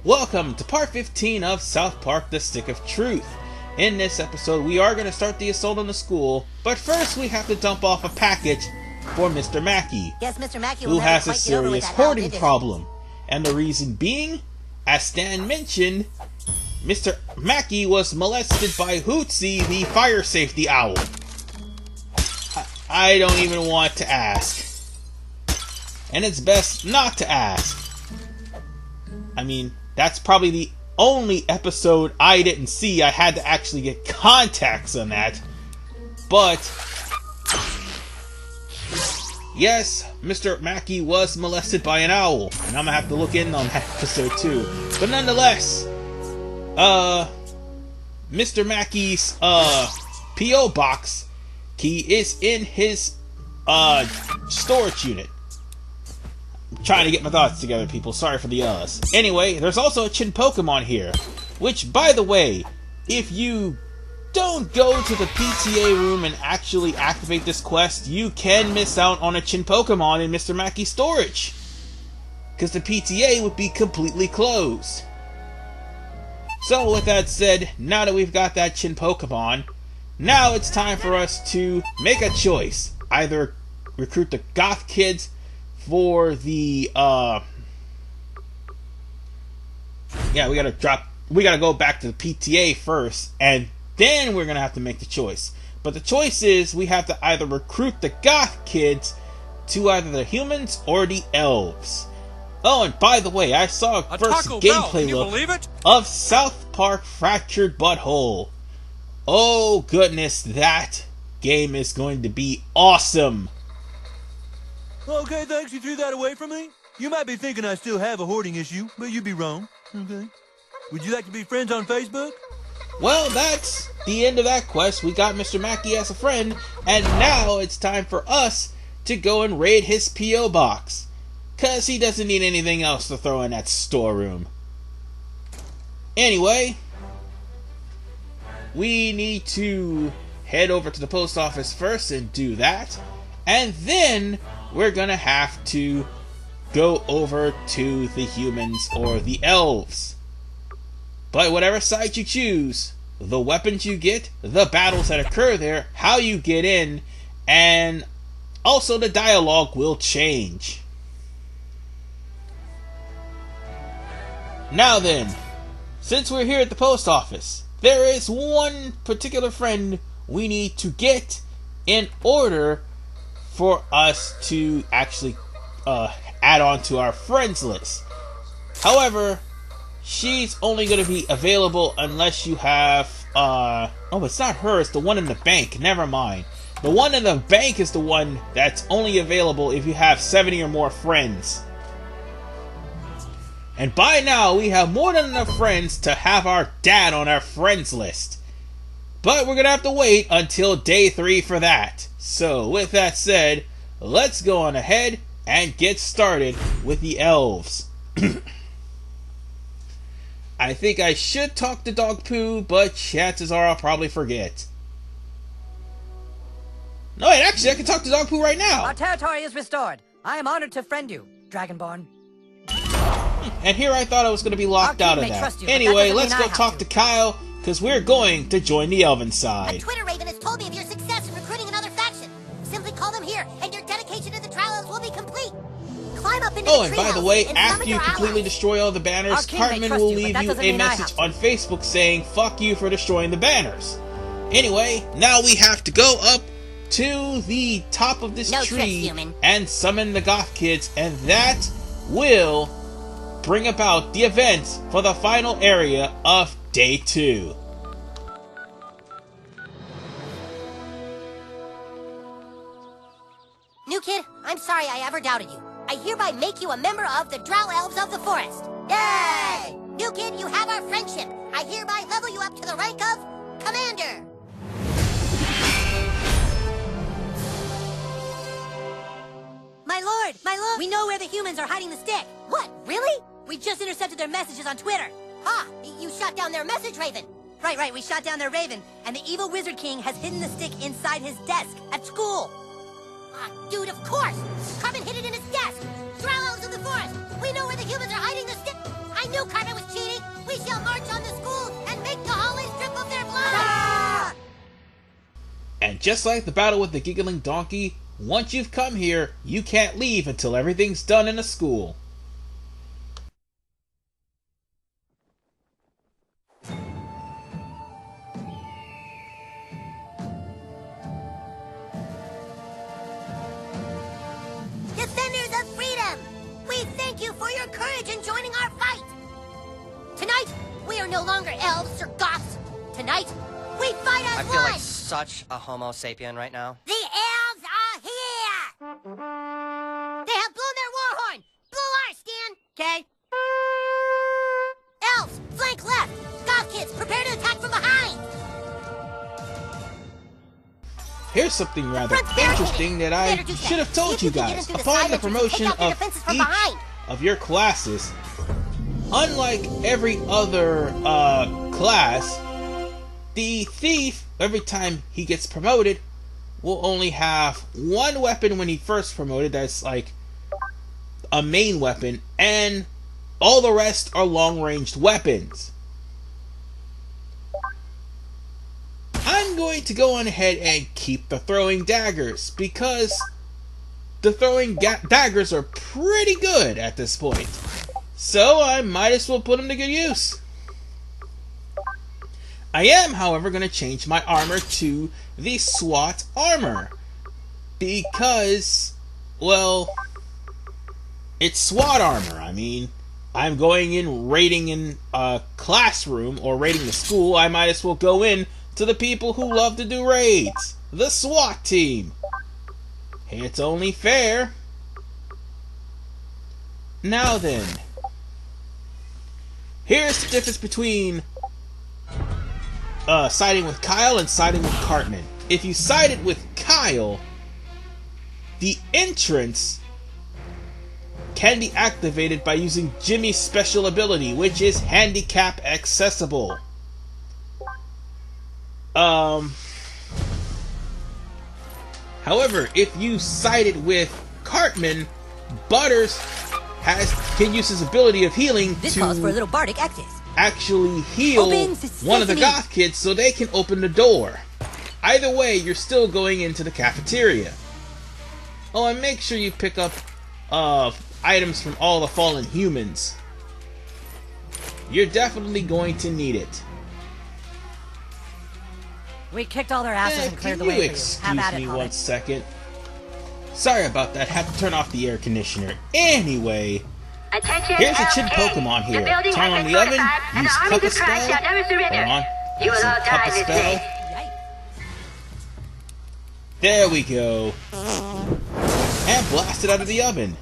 Welcome to part 15 of South Park: The Stick of Truth. In this episode, we are going to start the assault on the school, but first we have to dump off a package for Mr. Mackey, yes, Mr. Mackey who has a serious hoarding problem. And the reason being, as Stan mentioned, Mr. Mackey was molested by Hootsie, the fire safety owl. I don't even want to ask. And it's best not to ask. I mean, that's probably the only episode I didn't see. I had to actually get contacts on that. But yes, Mr. Mackey was molested by an owl. And I'm gonna have to look in on that episode too. But nonetheless, Mr. Mackey's P.O. box key is in his storage unit. I'm trying to get my thoughts together, people. Sorry for the Anyway, there's also a Chin Pokemon here, which, by the way, if you don't go to the PTA room and actually activate this quest, you can miss out on a Chin Pokemon in Mr. Mackey's storage, because the PTA would be completely closed. So with that said, now that we've got that Chin Pokemon, now it's time for us to make a choice. Either recruit the goth kids for the we gotta go back to the PTA first, and then we're gonna have to make the choice. But the choice is we have to either recruit the goth kids to either the humans or the elves. Oh, and by the way, I saw a first gameplay look of South Park Fractured Butthole. Oh goodness, that game is going to be awesome. Okay, thanks, you threw that away from me. You might be thinking I still have a hoarding issue, but you'd be wrong. Okay. Would you like to be friends on Facebook? Well, that's the end of that quest. We got Mr. Mackey as a friend, and now it's time for us to go and raid his P.O. box, 'cause he doesn't need anything else to throw in that storeroom. Anyway, we need to head over to the post office first and do that, and then we're gonna have to go over to the humans or the elves. But whatever side you choose, the weapons you get, the battles that occur there, how you get in, and also the dialogue will change. Now then, since we're here at the post office, there is one particular friend we need to get in order for us to actually add on to our friends list. However, she's only going to be available unless you have oh, it's not her, it's the one in the bank. Never mind. The one in the bank is the one that's only available if you have 70 or more friends. And by now, we have more than enough friends to have our dad on our friends list. But we're going to have to wait until day 3 for that. So, with that said, let's go on ahead and get started with the elves. I think I should talk to Dog Poo, but chances are I'll probably forget. No, wait, actually, I can talk to Dog Poo right now. Our territory is restored. I am honored to friend you, Dragonborn. And here I thought I was going to be locked out of that. Anyway, let's go talk to Kyle, because we're going to join the elven side. A Twitter Raven has told me of your success in recruiting another faction. Simply call them here, and your dedication to the trial elves will be complete. Climb up into and by the way, after you completely destroy all the banners, Cartman will leave you a message on Facebook saying, "Fuck you for destroying the banners." Anyway, now we have to go up to the top of this tree and summon the goth kids, and that will bring about the event for the final area of day 2. New kid, I'm sorry I ever doubted you. I hereby make you a member of the Drow Elves of the Forest. Yay! New kid, you have our friendship. I hereby level you up to the rank of Commander. My lord, we know where the humans are hiding the stick. What, really? We just intercepted their messages on Twitter. Ah, you shot down their message raven. Right, we shot down their raven, and the evil Wizard King has hidden the stick inside his desk at school. Ah, dude, of course! Cartman hid it in his desk! Drow Elves of the Forest! We know where the humans are hiding the stick! I knew Cartman was cheating! And just like the battle with the giggling donkey, once you've come here, you can't leave until everything's done in a school. Defenders of freedom, we thank you for your courage in joining our fight. Tonight, we are no longer elves or goths. Tonight, we fight as I feel one. like such a homo sapien right now. The elves are here. They have blown their war horn. Blow ours, Stan. Okay. Elves, flank left. Goth kids, prepare to attack from behind. Here's something rather interesting that I should have told you guys. Upon the promotion of each of your classes, unlike every other class, the thief, every time he gets promoted, will only have one weapon when he first promoted, that's like a main weapon, and all the rest are long-ranged weapons. I'm going to go on ahead and keep the throwing daggers, because the throwing daggers are pretty good at this point. So I might as well put them to good use. I am, however, going to change my armor to the SWAT armor. Because, well, it's SWAT armor. I mean, I'm going in raiding in a classroom or raiding the school. I might as well go in to the people who love to do raids. The SWAT team. It's only fair. Now then. Here's the difference between siding with Kyle and siding with Cartman. If you sided with Kyle, the entrance can be activated by using Jimmy's special ability, which is handicap accessible. However, if you sided with Cartman, Butters can use his ability of healing This to calls for a little bardic actus. actually heal Open one of the sesame. goth kids so they can open the door. Either way, you're still going into the cafeteria. Oh, and make sure you pick up items from all the fallen humans. You're definitely going to need it. We kicked all their asses and cleared the Can you way for you. excuse Have at it, me Holly. 1 second? Sorry about that. Had to turn off the air conditioner. Anyway, Attention, here's a Chin LA. Pokemon here. The building Turn has on been the oven, fortified, and use the Cup armies of of Christ Spell. shall never surrender. Hold on. You will Use all Cup die of this Spell. day. There we go. And blast it out of the oven.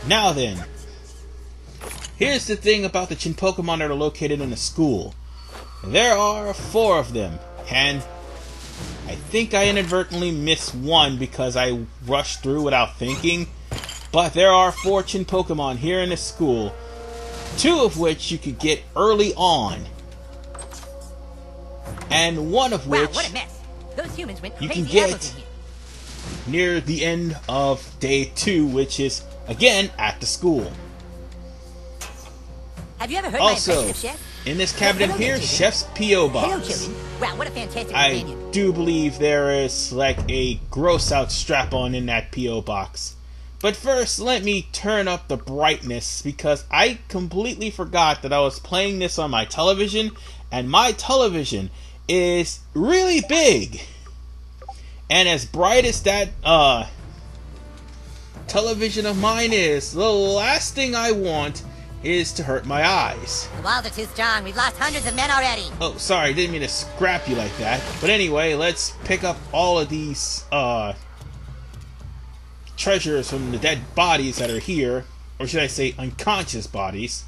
Now then. Here's the thing about the Chin Pokemon that are located in a school. There are 4 of them. And I think I inadvertently missed one because I rushed through without thinking. But there are 4 Chin Pokemon here in this school. 2 of which you could get early on. And one of Wow, which what a mess. Those humans went you crazy can get apples in here. near the end of day 2, which is, again, at the school. Have you ever heard Also, my impression of Chef? in this cabinet Hello, here, children. Chef's P.O. Hello, Box. children. Wow, what a fantastic I companion. do believe there is, like, a gross-out strap-on in that P.O. Box. But first, let me turn up the brightness, because I completely forgot that I was playing this on my television, and my television is really big. And as bright as that, television of mine is, the last thing I want is to hurt my eyes. The walls are too strong. We've lost hundreds of men already. Oh, sorry, didn't mean to scrap you like that. But anyway, let's pick up all of these, treasures from the dead bodies that are here. Or should I say unconscious bodies.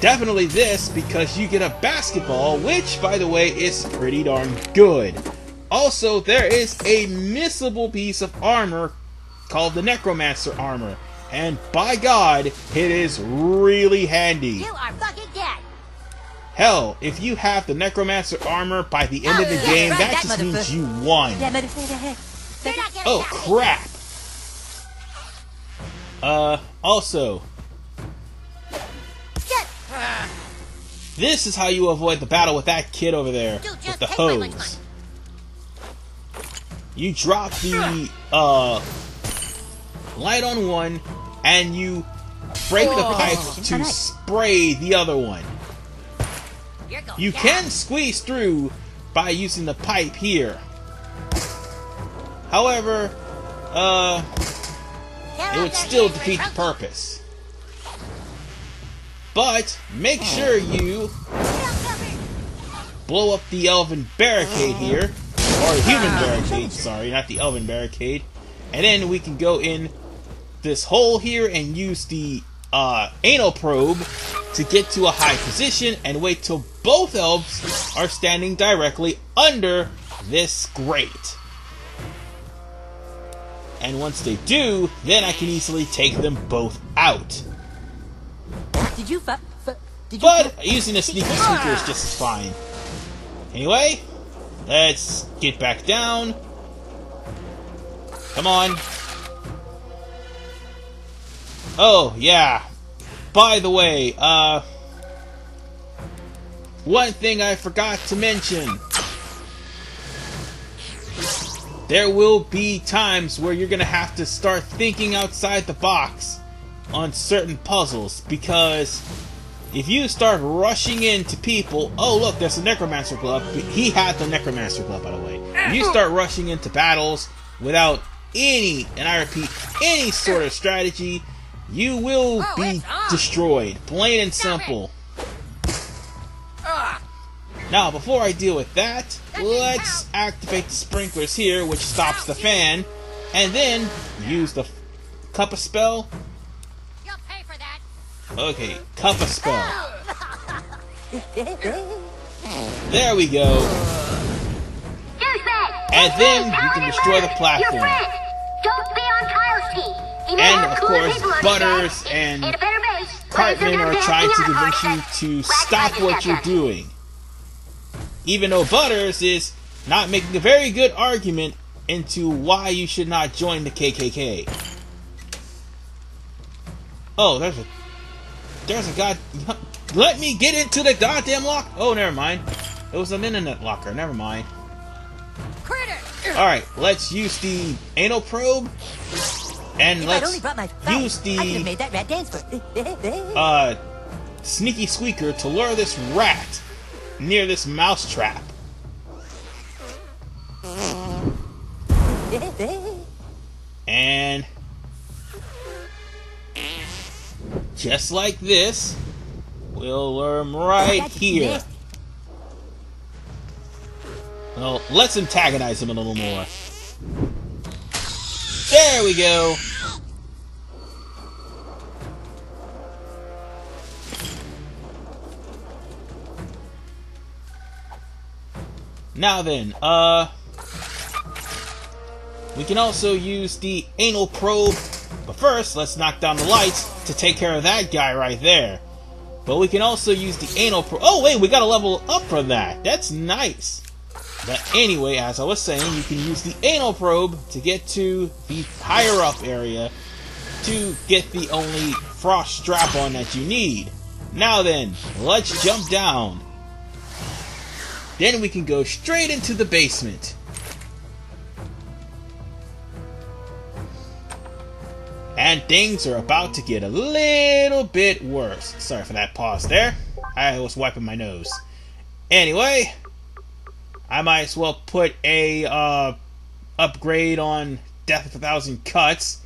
Definitely this, because you get a basketball, which, by the way, is pretty darn good. Also, there is a missable piece of armor called the Necromancer armor. And by God, it is really handy. You are fucking dead. Hell, if you have the Necromancer armor by the end of the yeah, game, right, that that just means motherfucker. you won. Yeah, motherfucker. You're not getting Oh, that. crap. Also, Get. This is how you avoid the battle with that kid over there Dude, with just the take my lunch hose. money. You drop the light on one, and you break the pipe to spray the other one. You're going You down. can squeeze through by using the pipe here. However, it would still defeat the purpose. But make sure you blow up the elven barricade here, or human barricade, sorry, not the elven barricade, and then we can go in this hole here and use the anal probe to get to a high position and wait till both elves are standing directly under this grate. And once they do, then I can easily take them both out. Did you But using a sneaky sneaker is just as fine. Anyway, let's get back down. Come on. Oh, yeah. By the way, one thing I forgot to mention. There will be times where you're gonna have to start thinking outside the box on certain puzzles, because if you start rushing into people, oh look, there's a Necromancer glove. He had the Necromancer glove, by the way. If you start rushing into battles without any, and I repeat, any sort of strategy, you will be destroyed. Plain and simple. Now, before I deal with that, let's activate the sprinklers here, which stops the fan, and then use the Kappa spell. You'll pay for that. Okay, Kappa spell. There we go. And then you can destroy the platform. Don't be on Kyle's team. He may And have of cooler course, people on Butters together and a better base. Cartman are trying to convince you to stop what you're doing. Even though Butters is not making a very good argument into why you should not join the KKK. Oh, there's a god. Let me get into the goddamn lock. Oh, never mind. It was an internet locker. Never mind. All right, let's use the anal probe, and If I'd let's only brought my use I could have the made that rat dance for. sneaky squeaker to lure this rat near this mouse trap. And just like this, we'll lure him right That's here. nasty. Well, let's antagonize him a little more. There we go. Now then, we can also use the anal probe, but first, let's knock down the lights to take care of that guy right there. But we can also use the anal probe. Oh wait, we got a level up for that. That's nice. But anyway, as I was saying, you can use the anal probe to get to the higher up area to get the only frost strap-on that you need. Now then, let's jump down. Then we can go straight into the basement. And things are about to get a little bit worse. Sorry for that pause there. I was wiping my nose. Anyway, I might as well put a upgrade on Death of 1,000 Cuts,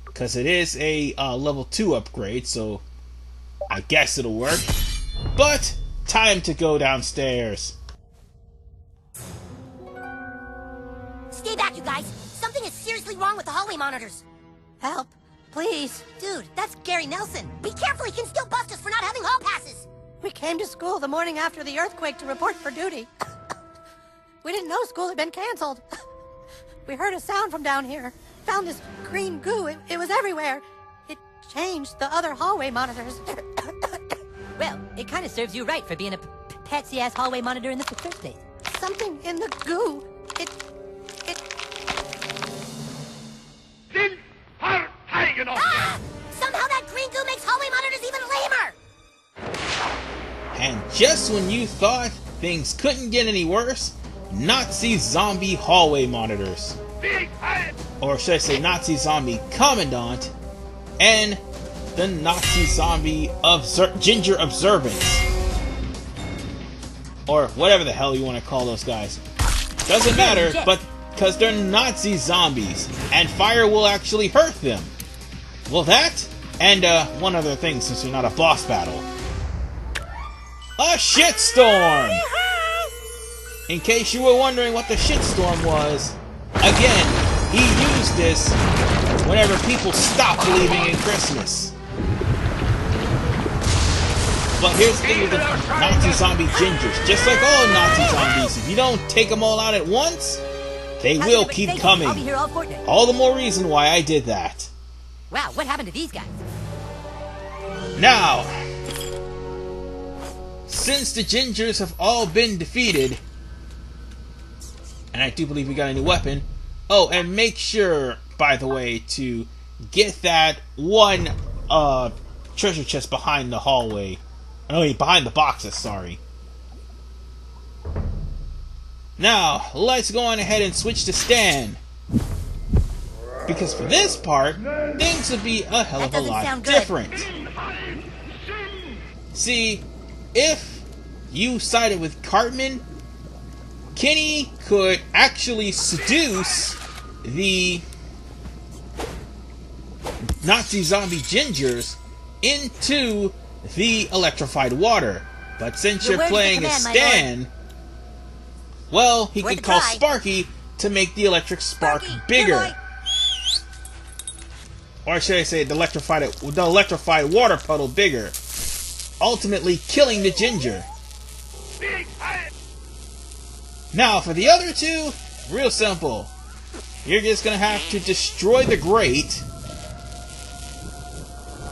because it is a level 2 upgrade, so I guess it'll work. But time to go downstairs. Stay back, you guys. Something is seriously wrong with the hallway monitors. Help, please. Dude, that's Gary Nelson. Be careful, he can still bust us for not having hall passes. We came to school the morning after the earthquake to report for duty. We didn't know school had been canceled. We heard a sound from down here. Found this green goo. It was everywhere. It changed the other hallway monitors. Well, it kind of serves you right for being a patsy-ass hallway monitor in the first place. Something in the goo. It... Ah! Somehow that green goo makes hallway monitors even lamer. And just when you thought things couldn't get any worse, Nazi zombie hallway monitors, or should I say Nazi zombie commandant, and the Nazi zombie ginger observance, or whatever the hell you want to call those guys. Doesn't matter, but because they're Nazi zombies, and fire will actually hurt them. Well, that, and one other thing, since you're not a boss battle. A shitstorm! In case you were wondering what the shitstorm was, again, he used this whenever people stop believing in Christmas. But here's the thing with the Nazi zombie gingers. Just like all Nazi zombies, if you don't take them all out at once, they will keep coming. I'll be here all fortnight. All the more reason why I did that. Wow, what happened to these guys? Now, since the gingers have all been defeated, and I do believe we got a new weapon. Oh, and make sure, by the way, to get that one treasure chest behind the hallway. Oh, behind the boxes, sorry. Now, let's go on ahead and switch to Stan. Because for this part, things would be a hell of a lot different. See, if you sided with Cartman, Kenny could actually seduce the Nazi zombie gingers into the electrified water. But since you're playing as Stan, well, he could call Sparky to make the electric spark bigger. Or should I say the electrified water puddle bigger, ultimately killing the ginger. Now, for the other two, real simple. You're just gonna have to destroy the grate.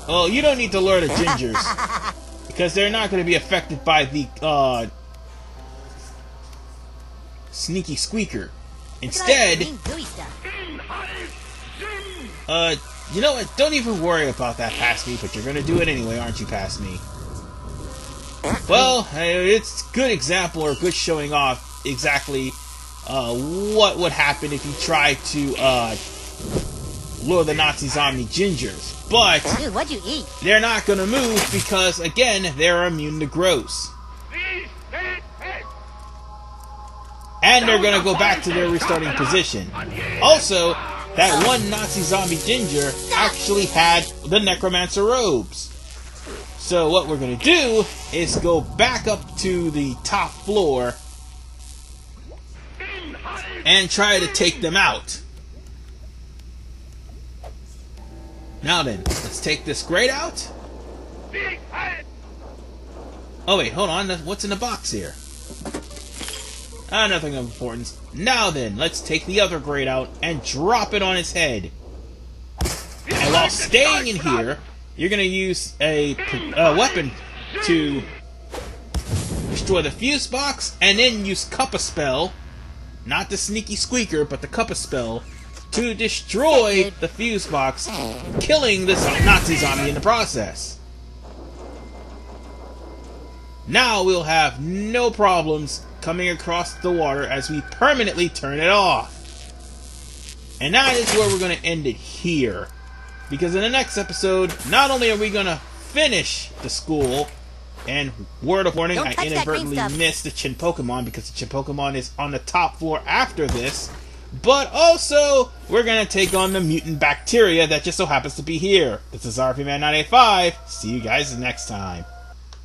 Well, you don't need to lure the gingers, because they're not gonna be affected by the, sneaky squeaker. Instead, you know what? Don't even worry about that past me, but you're gonna do it anyway, aren't you, past me? Well, it's a good example or good showing off exactly what would happen if you tried to lure the Nazi zombie gingers. But dude, what'd you eat? They're not gonna move because, again, they're immune to gross. And they're gonna go back to their restarting position. Also, that one Nazi zombie ginger actually had the necromancer robes. So what we're gonna do is go back up to the top floor and try to take them out. Now then, let's take this grate out. Oh wait, hold on, what's in the box here? Nothing of importance. Now then, let's take the other grate out and drop it on his head. And while staying in here, you're going to use a weapon to destroy the fuse box, and then use Kappa Spell, not the sneaky squeaker, but the Kappa Spell, to destroy the fuse box, killing this Nazi zombie in the process. Now we'll have no problems coming across the water as we permanently turn it off. And that is where we're going to end it here. Because in the next episode, not only are we going to finish the school, and word of warning, I inadvertently missed the Chin Pokemon because the Chin Pokemon is on the top floor after this, but also we're going to take on the mutant bacteria that just so happens to be here. This is RP Man 985. See you guys next time.